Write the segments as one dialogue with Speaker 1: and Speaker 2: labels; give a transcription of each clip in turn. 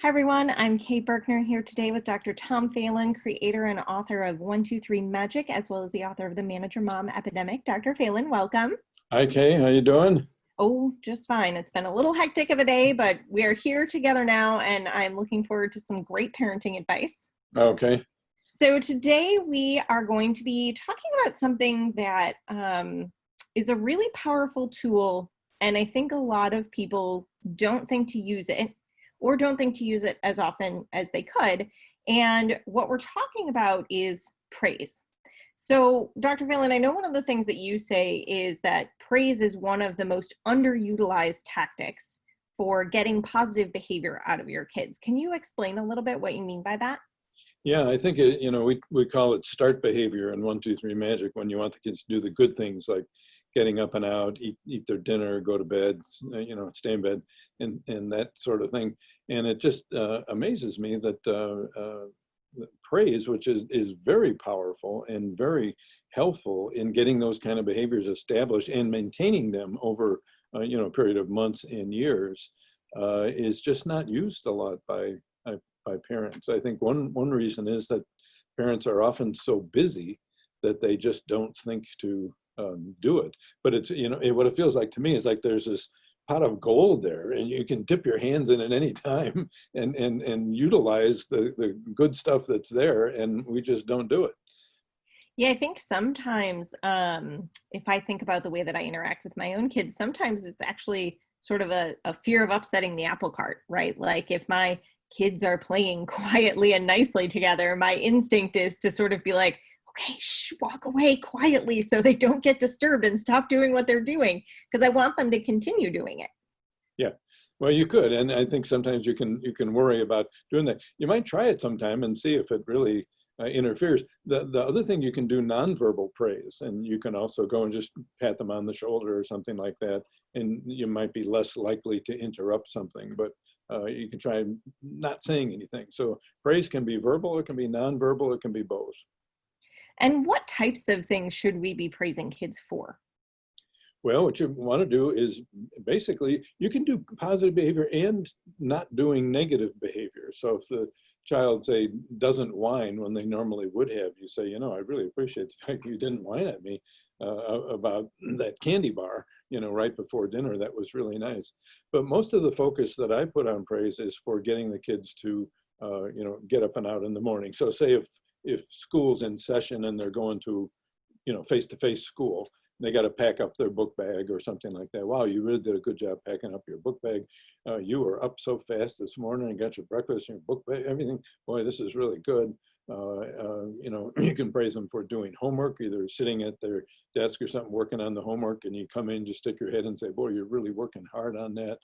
Speaker 1: Hi everyone, I'm Kate Berkner here today with Dr. Tom Phelan, creator and author of 123 Magic, as well as the author of the Manager Mom Epidemic. Dr. Phelan, welcome.
Speaker 2: Hi Kay, how you doing?
Speaker 1: Oh, just fine. It's been a little hectic of a day, but we are here together now, and I'm looking forward to some great parenting advice.
Speaker 2: Okay.
Speaker 1: So today we are going to be talking about something that is a really powerful tool, and I think a lot of people don't think to use it or don't think to use it as often as they could. And what we're talking about is praise. So, Dr. Phelan, I know one of the things that you say is that praise is one of the most underutilized tactics for getting positive behavior out of your kids. Can you explain a little bit what you mean by that?
Speaker 2: Yeah, I think we call it start behavior in 123 Magic when you want the kids to do the good things like getting up and out, eat their dinner, go to bed, stay in bed, and that sort of thing. And it just amazes me that praise, which is very powerful and very helpful in getting those kind of behaviors established and maintaining them over a period of months and years, is just not used a lot by parents. I think one reason is that parents are often so busy that they just don't think to do it. But it's, what it feels like to me is like there's this pot of gold there and you can dip your hands in at any time and utilize the good stuff that's there, and we just don't do it.
Speaker 1: Yeah, I think sometimes if I think about the way that I interact with my own kids, sometimes it's actually sort of a fear of upsetting the apple cart, right? Like if my kids are playing quietly and nicely together, my instinct is to sort of be like, okay, shh, walk away quietly so they don't get disturbed and stop doing what they're doing, because I want them to continue doing it.
Speaker 2: Yeah, well, you could, and I think sometimes you can worry about doing that. You might try it sometime and see if it really interferes. The other thing, you can do nonverbal praise, and you can also go and just pat them on the shoulder or something like that, and you might be less likely to interrupt something. But you can try not saying anything. So praise can be verbal, it can be nonverbal, it can be both.
Speaker 1: And what types of things should we be praising kids for?
Speaker 2: Well, what you want to do is basically you can do positive behavior and not doing negative behavior. So if the child, say, doesn't whine when they normally would have, you say, I really appreciate the fact you didn't whine at me about that candy bar, right before dinner. That was really nice. But most of the focus that I put on praise is for getting the kids to, get up and out in the morning. So say if school's in session and they're going to, face-to-face school, they got to pack up their book bag or something like that. Wow, you really did a good job packing up your book bag. You were up so fast this morning and got your breakfast and your book bag, everything. Boy, this is really good. You can praise them for doing homework, either sitting at their desk or something, working on the homework, and you come in, just stick your head and say, boy, you're really working hard on that.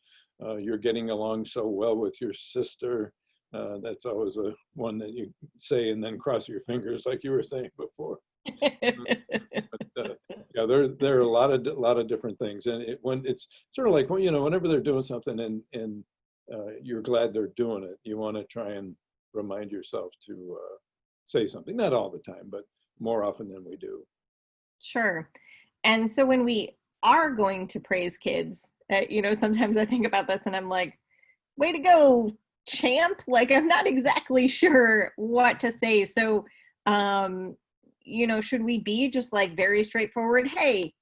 Speaker 2: You're getting along so well with your sister. That's always a one that you say and then cross your fingers like you were saying before. Yeah, there are a lot of different things, and when it's sort of like, well, whenever they're doing something and you're glad they're doing it, you want to try and remind yourself to say something. Not all the time, but more often than we do.
Speaker 1: Sure. And so when we are going to praise kids, sometimes I think about this and I'm like, way to go, champ. Like, I'm not exactly sure what to say. So, should we be just like very straightforward? Hey,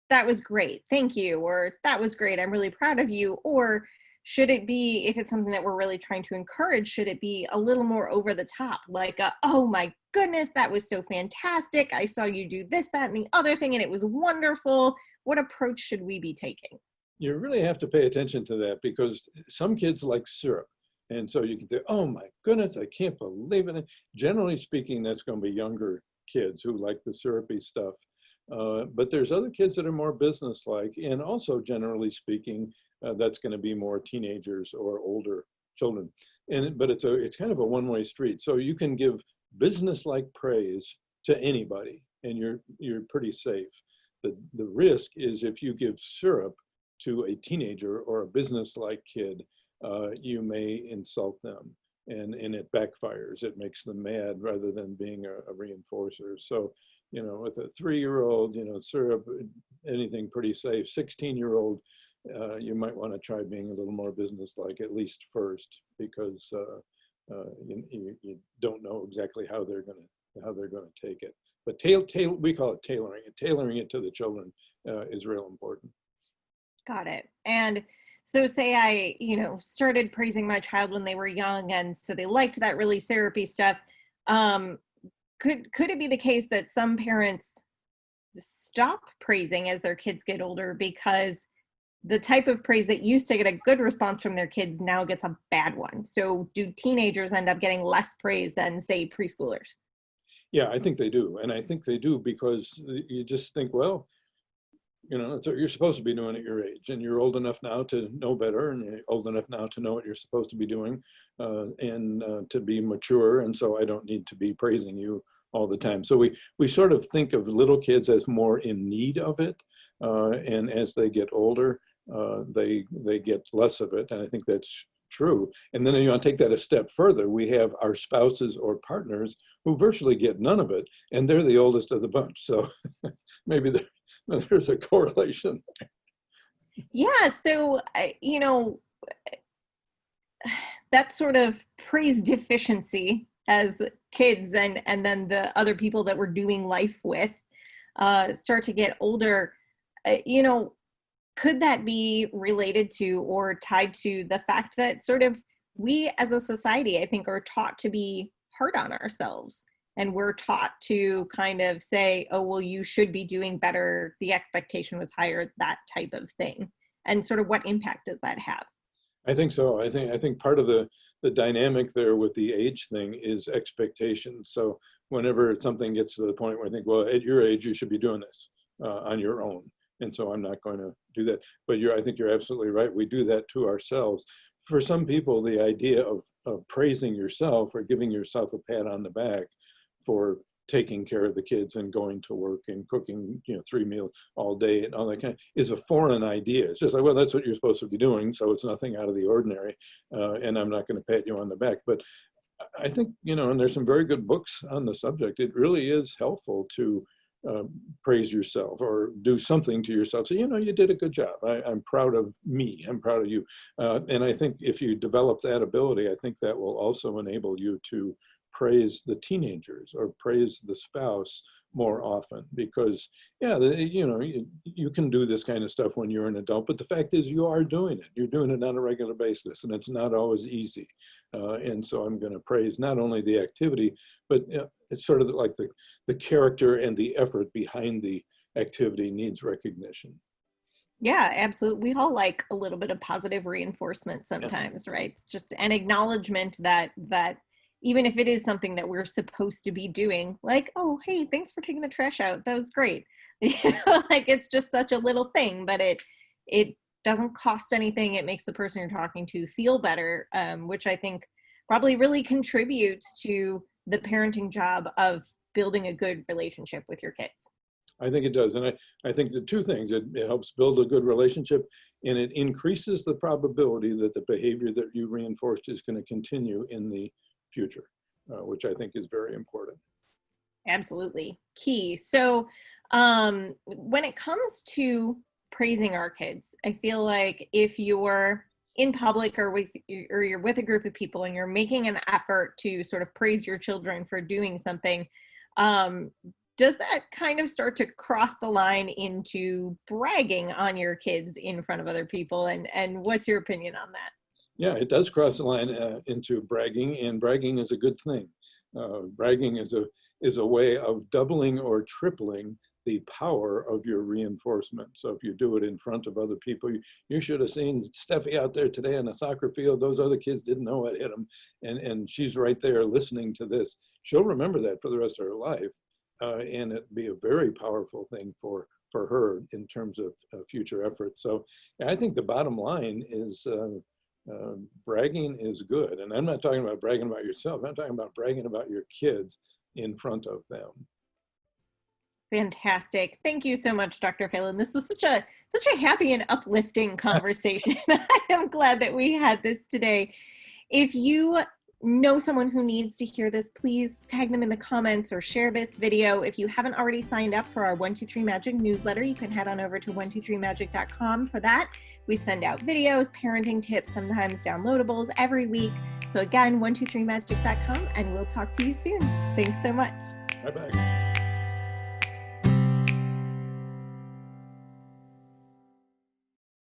Speaker 1: that was great. Thank you. Or that was great. I'm really proud of you. Or should it be, if it's something that we're really trying to encourage, should it be a little more over the top? Like, oh my goodness, that was so fantastic. I saw you do this, that, and the other thing, and it was wonderful. What approach should we be taking?
Speaker 2: You really have to pay attention to that, because some kids like syrup. And so you can say, oh my goodness, I can't believe it. Generally speaking, that's going to be younger kids who like the syrupy stuff. But there's other kids that are more businesslike, and also generally speaking, that's going to be more teenagers or older children. But it's kind of a one-way street. So you can give businesslike praise to anybody, and you're pretty safe. The risk is if you give syrup to a teenager or a businesslike kid, you may insult them, and it backfires. It makes them mad rather than being a reinforcer. So, with a 3-year-old, syrup, anything pretty safe. 16-year-old, you might want to try being a little more businesslike, at least first, because you don't know exactly how they're going to take it. But we call it tailoring. Tailoring it to the children is real important.
Speaker 1: Got it. And so say I, started praising my child when they were young, and so they liked that really syrupy stuff. Could it be the case that some parents stop praising as their kids get older because the type of praise that used to get a good response from their kids now gets a bad one? So do teenagers end up getting less praise than, say, preschoolers?
Speaker 2: Yeah, I think they do. And I think they do because you just think, well, it's what you're supposed to be doing at your age, and you're old enough now to know better, and you're old enough now to know what you're supposed to be doing, and to be mature. And so I don't need to be praising you all the time. So we sort of think of little kids as more in need of it, and as they get older, they get less of it. And I think that's true. And then you want to take that a step further. We have our spouses or partners who virtually get none of it, and they're the oldest of the bunch. So maybe there's a correlation.
Speaker 1: Yeah. So, that sort of praise deficiency as kids and then the other people that we're doing life with start to get older, could that be related to or tied to the fact that sort of we as a society, I think, are taught to be hard on ourselves, and we're taught to kind of say, oh, well, you should be doing better, the expectation was higher, that type of thing? And sort of what impact does that have?
Speaker 2: I think so. I think part of the dynamic there with the age thing is expectations. So whenever something gets to the point where I think, well, at your age, you should be doing this on your own. And so I'm not going to do that. But I think you're absolutely right. We do that to ourselves. For some people, the idea of praising yourself or giving yourself a pat on the back for taking care of the kids and going to work and cooking, 3 meals all day and all that kind of, is a foreign idea. It's just like, well, that's what you're supposed to be doing, so it's nothing out of the ordinary, and I'm not going to pat you on the back. But I think, and there's some very good books on the subject. It really is helpful to praise yourself or do something to yourself. So, you did a good job. I'm proud of me. I'm proud of you. And I think if you develop that ability, I think that will also enable you to praise the teenagers or praise the spouse more often, because you can do this kind of stuff when you're an adult, but the fact is you are doing it. You're doing it on a regular basis, and it's not always easy. And so I'm going to praise not only the activity, but it's sort of like the character and the effort behind the activity needs recognition.
Speaker 1: Yeah, absolutely. We all like a little bit of positive reinforcement sometimes, right? It's just an acknowledgement that even if it is something that we're supposed to be doing, like, oh, hey, thanks for taking the trash out, that was great. Like, it's just such a little thing, but it doesn't cost anything. It makes the person you're talking to feel better, which I think probably really contributes to the parenting job of building a good relationship with your kids.
Speaker 2: I think it does. And I think the two things, it helps build a good relationship, and it increases the probability that the behavior that you reinforced is going to continue in the future, which I think is very important.
Speaker 1: Absolutely. Key. So when it comes to praising our kids, I feel like if you're in public or you're with a group of people and you're making an effort to sort of praise your children for doing something, does that kind of start to cross the line into bragging on your kids in front of other people? And what's your opinion on that?
Speaker 2: Yeah, it does cross the line into bragging, and bragging is a good thing. Bragging is a way of doubling or tripling the power of your reinforcement. So if you do it in front of other people, you should have seen Steffi out there today on the soccer field. Those other kids didn't know what hit them, and she's right there listening to this. She'll remember that for the rest of her life, and it'd be a very powerful thing for her in terms of future efforts. So I think the bottom line is bragging is good. And I'm not talking about bragging about yourself. I'm talking about bragging about your kids in front of them.
Speaker 1: Fantastic. Thank you so much, Dr. Phelan. This was such a happy and uplifting conversation. I am glad that we had this today. If you know someone who needs to hear this, please tag them in the comments or share this video. If you haven't already signed up for our 123 Magic newsletter, you can head on over to 123magic.com for that. We send out videos, parenting tips, sometimes downloadables every week. So again, 123magic.com, and we'll talk to you soon. Thanks so much.
Speaker 2: Bye-bye.